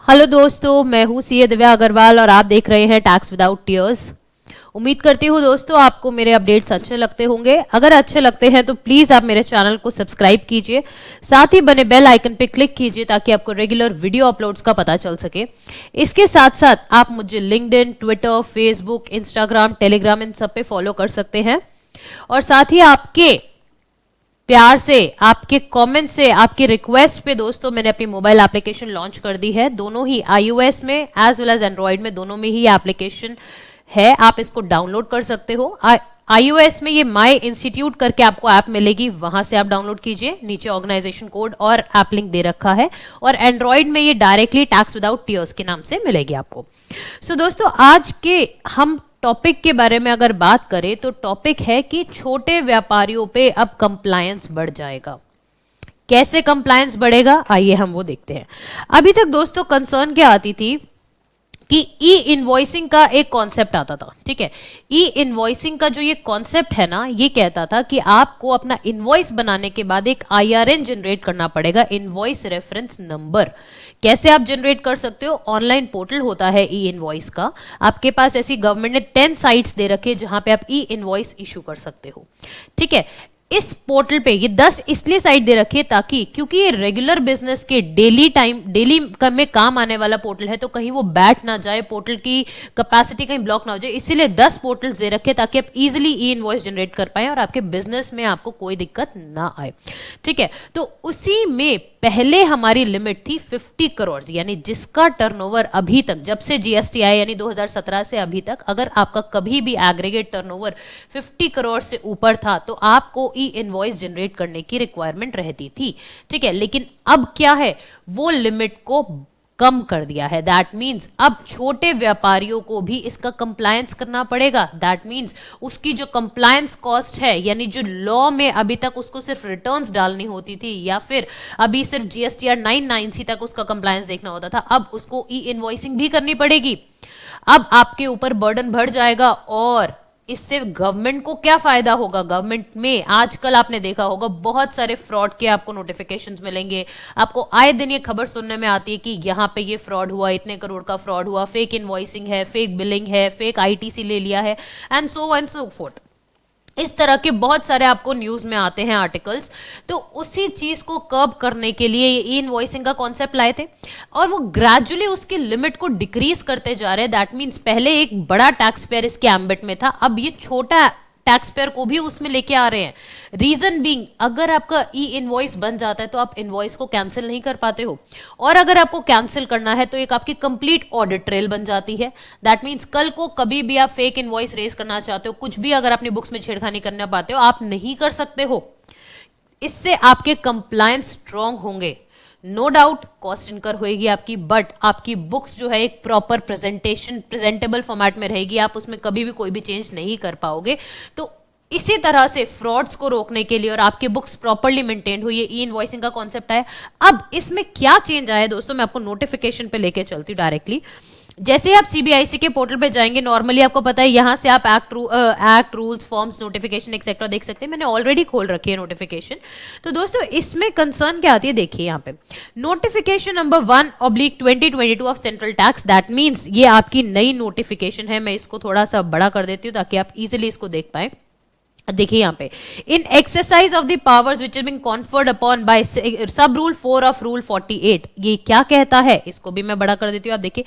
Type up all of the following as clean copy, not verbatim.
Hello दोस्तों, मैं हूँ सीए दिव्या अग्रवाल और आप देख रहे हैं टैक्स विदाउट टीयर्स। उम्मीद करती हूँ दोस्तों आपको मेरे अपडेट्स अच्छे लगते होंगे। अगर अच्छे लगते हैं तो प्लीज आप मेरे चैनल को सब्सक्राइब कीजिए, साथ ही बने बेल आइकन पे क्लिक कीजिए ताकि आपको रेगुलर वीडियो अपलोड्स का पता चल सके। इसके साथ साथ आप मुझे LinkedIn, Twitter, Facebook, Instagram, Telegram इन सब पे फॉलो कर सकते हैं। और साथ ही आपके प्यार से, आपके कमेंट से, आपकी रिक्वेस्ट पे दोस्तों मैंने अपनी मोबाइल एप्लीकेशन लॉन्च कर दी है। दोनों ही iOS में एज वेल एज एंड्रॉइड में, दोनों में ही एप्लीकेशन है। आप इसको डाउनलोड कर सकते हो। iOS में ये माई इंस्टीट्यूट करके आपको ऐप मिलेगी, वहां से आप डाउनलोड कीजिए। नीचे ऑर्गेनाइजेशन कोड और ऐप लिंक दे रखा है। और एंड्रॉइड में ये डायरेक्टली टैक्स विदाउट टीयर्स के नाम से मिलेगी आपको। सो दोस्तों, आज के हम टॉपिक के बारे में अगर बात करें तो टॉपिक है कि छोटे व्यापारियों पे अब कंप्लायंस बढ़ जाएगा। कैसे कंप्लायंस बढ़ेगा, आइए हम वो देखते हैं। अभी तक दोस्तों कंसर्न क्या आती थी कि ई इनवॉइसिंग का एक कॉन्सेप्ट आता था। ठीक है, ई इनवॉइसिंग का जो ये कॉन्सेप्ट है ना, ये कहता था कि आपको अपना इनवॉइस बनाने के बाद एक आईआरएन जनरेट करना पड़ेगा, इनवॉइस रेफरेंस नंबर। कैसे आप जनरेट कर सकते हो? ऑनलाइन पोर्टल होता है ई इनवॉइस का। आपके पास ऐसी गवर्नमेंट ने 10 साइट्स दे रखे जहां पे आप ई इनवॉइस इशू कर सकते हो। ठीक है, इस पोर्टल पे ये 10 इसलिए साइट दे रखी है ताकि, क्योंकि ये रेगुलर बिजनेस के डेली में काम आने वाला पोर्टल है, तो कहीं वो बैठ ना जाए, पोर्टल की कैपेसिटी कहीं ब्लॉक ना हो जाए, इसीलिए 10 पोर्टल्स दे रखे ताकि आप इजीली ई इनवॉइस जनरेट कर पाए और आपके बिजनेस में आपको कोई दिक्कत ना आए। ठीक है, तो उसी में पहले हमारी लिमिट थी 50 करोड़, यानी जिसका टर्नओवर अभी तक, जब से जीएसटी आया यानी 2017 से अभी तक, अगर आपका कभी भी एग्रीगेट टर्नओवर 50 करोड़ से ऊपर था तो आपको ई इनवॉइस जनरेट करने की रिक्वायरमेंट रहती थी। ठीक है, लेकिन अब क्या है, वो लिमिट को कम कर दिया है। दैट मीन्स अब छोटे व्यापारियों को भी इसका कंप्लायंस करना पड़ेगा। दैट मीन्स उसकी जो कंप्लायंस कॉस्ट है, यानी जो लॉ में अभी तक उसको सिर्फ रिटर्न्स डालनी होती थी या फिर अभी सिर्फ जीएसटीआर 990 तक उसका कंप्लायंस देखना होता था, अब उसको ई इनवॉइसिंग भी करनी पड़ेगी। अब आपके ऊपर बर्डन बढ़ जाएगा। और इससे गवर्नमेंट को क्या फायदा होगा? गवर्नमेंट में आजकल आपने देखा होगा बहुत सारे फ्रॉड के आपको नोटिफिकेशंस मिलेंगे। आपको आए दिन ये खबर सुनने में आती है कि यहाँ पे ये फ्रॉड हुआ, इतने करोड़ का फ्रॉड हुआ, फेक इनवॉइसिंग है, फेक बिलिंग है, फेक आईटीसी ले लिया है, एंड सो फोर्थ। इस तरह के बहुत सारे आपको न्यूज में आते हैं आर्टिकल्स। तो उसी चीज को कर्ब करने के लिए ये ई इनवॉइसिंग का कॉन्सेप्ट लाए थे और वो ग्रेजुअली उसकी लिमिट को डिक्रीज करते जा रहे हैं। दैट मीन्स पहले एक बड़ा टैक्स पेयर इसके एम्बिट में था, अब ये छोटा टैक्स पेयर को भी उसमें लेके आ रहे हैं। रीजन बीइंग, अगर आपका ई इनवॉइस बन जाता है तो आप इनवॉइस को कैंसिल नहीं कर पाते हो, और अगर आपको कैंसिल करना है तो एक आपकी कंप्लीट ऑडिट ट्रेल बन जाती है। दैट मीन्स कल को कभी भी आप फेक इनवॉइस रेज करना चाहते हो, कुछ भी अगर अपनी बुक्स में छेड़खानी करना पाते हो, आप नहीं कर सकते हो। इससे आपके कंप्लायंस स्ट्रांग होंगे। नो डाउट कॉस्ट इनकर होएगी आपकी, बट आपकी बुक्स जो है एक प्रॉपर प्रेजेंटेबल फॉर्मेट में रहेगी। आप उसमें कभी भी कोई भी चेंज नहीं कर पाओगे। तो इसी तरह से फ्रॉड्स को रोकने के लिए और आपकी बुक्स प्रॉपर्ली मेंटेन हुई, ई इनवॉइसिंग का कॉन्सेप्ट आया। अब इसमें क्या चेंज आया दोस्तों, मैं आपको नोटिफिकेशन पे लेके चलती हूँ डायरेक्टली। जैसे आप सीबीआईसी के पोर्टल पे जाएंगे, नॉर्मली आपको पता है यहां से आप act rules, forms, notification etcetera देख सकते हैं। मैंने ऑलरेडी खोल रखी है नोटिफिकेशन। तो दोस्तों इसमें कंसर्न क्या आती है, देखिए यहाँ पे notification number 1/2022 of central tax. That means ये आपकी नई नोटिफिकेशन है। मैं इसको थोड़ा सा बड़ा कर देती हूँ ताकि आप इजिली इसको देख पाए। देखिए यहाँ पे, in exercise of the powers which being conferred upon by sub rule 4 of rule 48, ये क्या कहता है, इसको भी मैं बड़ा कर देती हूँ। आप देखिए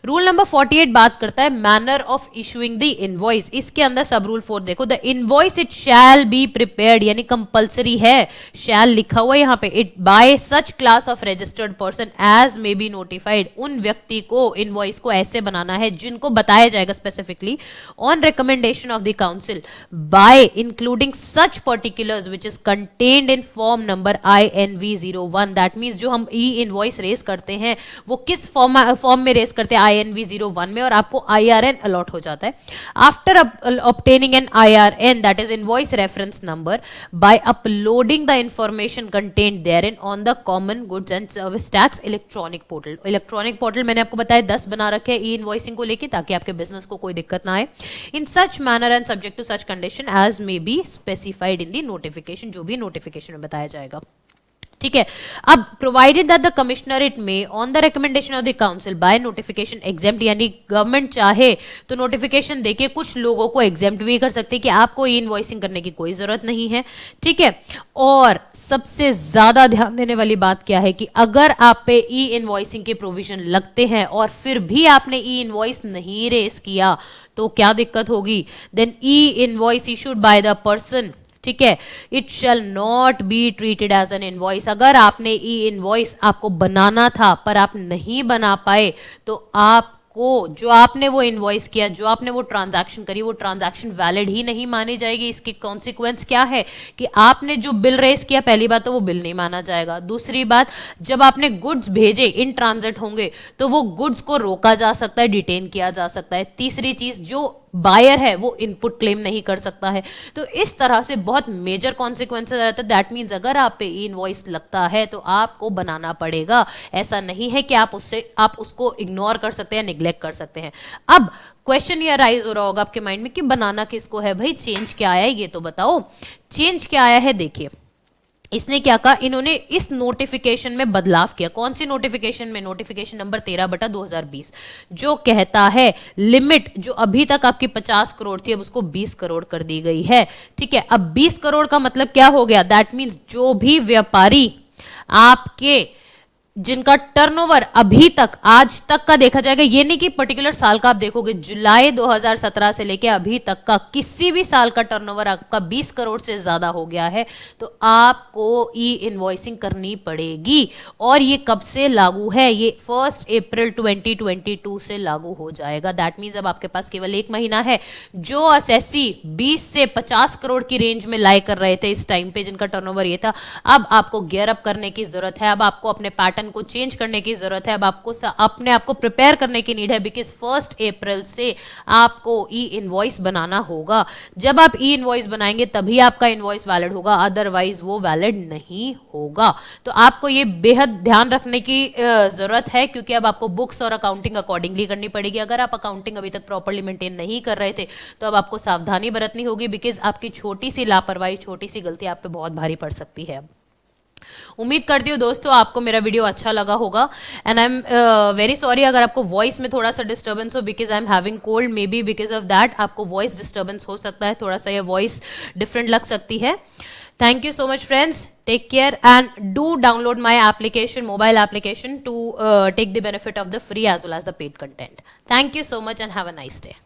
रूल नंबर 48 बात करता है manner of issuing the invoice. इसके अंदर सब रूल 4 देखो, the invoice it shall be prepared, यानी कंपल्सरी है, शैल लिखा हुआ है यहाँ पे, it by such class of registered person as may be notified. उन व्यक्ति को इनवॉइस को ऐसे बनाना है जिनको बताया जाएगा specifically on recommendation of the council by including such particulars which is contained in form number INV01। That means जो हम ई इनवॉइस रेस करते हैं वो किस फॉर्म में रेस करते हैं, INV01 में, और आपको IRN अलॉट हो जाता है। After obtaining an IRN, that is invoice reference number, by uploading the information contained therein on the common goods and service tax electronic portal। Electronic portal मैंने आपको बताया 10 बना रखे हैं ई इनवॉइसिंग को लेके ताकि आपके बिजनेस को कोई दिक्कत ना आए। In such manner and subject to such condition as may be specified in the notification, जो भी नोटिफिकेशन में बताया जाएगा। ठीक है। अब प्रोवाइडेड दैट द कमिश्नरेट में on the recommendation of the council by notification exempt, यानी गवर्नमेंट चाहे तो नोटिफिकेशन देके कुछ लोगों को एग्जेम्प्ट भी कर सकते हैं कि आपको ई इनवॉइसिंग करने की कोई जरूरत नहीं है, ठीक है। और सबसे ज्यादा ध्यान देने वाली बात क्या है कि अगर आप पे ई इनवॉइसिंग के प्रोविजन लगते हैं और फिर भी आपने ई इनवॉइस नहीं रेस किया तो क्या दिक्कत होगी? Then E invoice issued by the person, ठीक है, it shall not be treated as an invoice. अगर आपने ई इनवॉइस आपको बनाना था पर आप नहीं बना पाए तो आपको जो आपने वो इनवॉइस किया, जो आपने वो ट्रांजैक्शन करी, वो ट्रांजैक्शन वैलिड ही नहीं मानी जाएगी। इसकी कॉन्सिक्वेंस क्या है कि आपने जो बिल रेस किया, पहली बात तो वो बिल नहीं माना जाएगा। दूसरी बात, जब आपने गुड्स भेजे इन ट्रांजिट होंगे तो वो गुड्स को रोका जा सकता है, डिटेन किया जा सकता है। तीसरी चीज, जो बायर है वो इनपुट क्लेम नहीं कर सकता है। तो इस तरह से बहुत मेजर कॉन्सिक्वेंसेस रहते हैं। दैट मीन्स अगर आप पे ई इनवॉइस लगता है तो आपको बनाना पड़ेगा। ऐसा नहीं है कि आप उसको इग्नोर कर सकते हैं, निग्लेक्ट कर सकते हैं। अब क्वेश्चन ये राइज हो रहा होगा आपके माइंड में कि बनाना किसको है भाई, चेंज क्या आया है ये तो बताओ। चेंज क्या आया है, देखिए इसने क्या कहा, इन्होंने इस नोटिफिकेशन में बदलाव किया। कौन सी नोटिफिकेशन में? नोटिफिकेशन नंबर 13/2020, जो कहता है लिमिट जो अभी तक आपकी 50 करोड़ थी अब उसको 20 करोड़ कर दी गई है, ठीक है। अब 20 करोड़ का मतलब क्या हो गया? दैट मीन्स जो भी व्यापारी आपके जिनका टर्नओवर अभी तक आज तक का देखा जाएगा, ये नहीं कि पर्टिकुलर साल का आप देखोगे, जुलाई 2017 से लेके अभी तक का किसी भी साल का टर्नओवर आपका 20 करोड़ से ज्यादा हो गया है तो आपको ई इनवॉइसिंग करनी पड़ेगी। और ये कब से लागू है? ये 1 अप्रैल 2022 से लागू हो जाएगा। दैट मीन्स अब आपके पास केवल 1 महीना है। जो असेसी 20 से 50 करोड़ की रेंज में लाई कर रहे थे इस टाइम पे, जिनका टर्नओवर ये था, अब आपको गियर अप करने की जरूरत है। अब आपको अपने पैटर्न को चेंज करने की जरूरत है। अब आपको अपने आप को प्रिपेयर करने की नीड है, बिकॉज 1 अप्रैल से आपको ई इनवॉइस बनाना होगा। जब आप ई इनवॉइस बनाएंगे तभी आपका इनवॉइस वैलिड होगा, अदरवाइज वो वैलिड नहीं होगा। तो आपको ये बेहद ध्यान रखने की जरूरत है, क्योंकि अब आपको बुक्स और अकाउंटिंग अकॉर्डिंगली करनी पड़ेगी। अगर आप अकाउंटिंग अभी तक प्रॉपर्ली मेंटेन नहीं कर रहे थे तो अब आपको सावधानी बरतनी होगी, बिकॉज आपकी छोटी सी लापरवाही, छोटी सी गलती आप पे बहुत भारी पड़ सकती है। उम्मीद करती हूँ दोस्तों आपको मेरा वीडियो अच्छा लगा होगा। And I am very sorry अगर आपको वॉइस में थोड़ा सा डिस्टर्बेंस हो, because I am having cold, may be because of that आपको वॉइस डिस्टर्बेंस हो सकता है, थोड़ा सा ये वॉइस डिफरेंट लग सकती है। Thank you so much friends, take care and do download my application, mobile application, to take the benefit of the free as well as the paid content. Thank you so much and have a nice day.